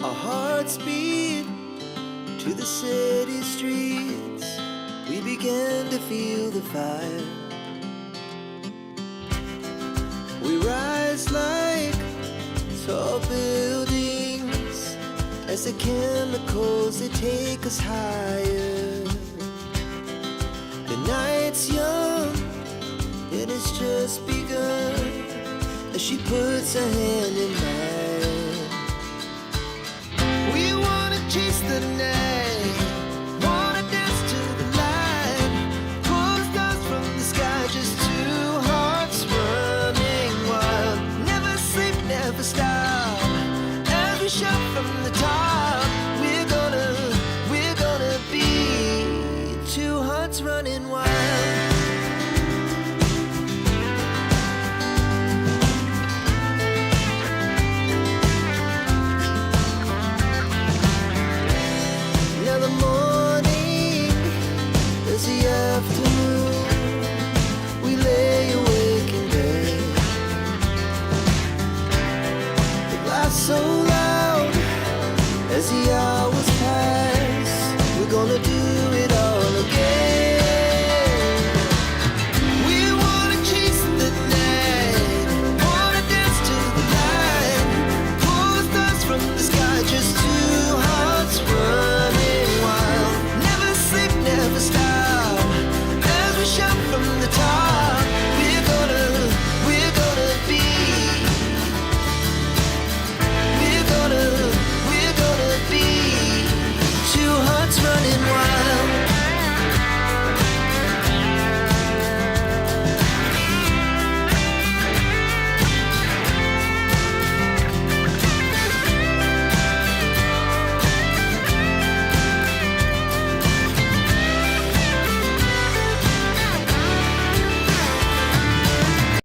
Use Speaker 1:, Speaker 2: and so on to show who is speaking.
Speaker 1: Our hearts beat to the city streets. We began to feel the fire. We rise like tall buildings as the chemicals, they take us higher. The night's young, it has just begun, as she puts her hand in mine. We wanna chase the night, wanna dance to the light, pull the stars from the sky, just two hearts running wild. Never sleep, never stop, as we shout from the top. We're gonna be two hearts running wild. Now the morning is the afternoon. We lay awake in bed. It laughs so loud as the hours pass. We're gonna do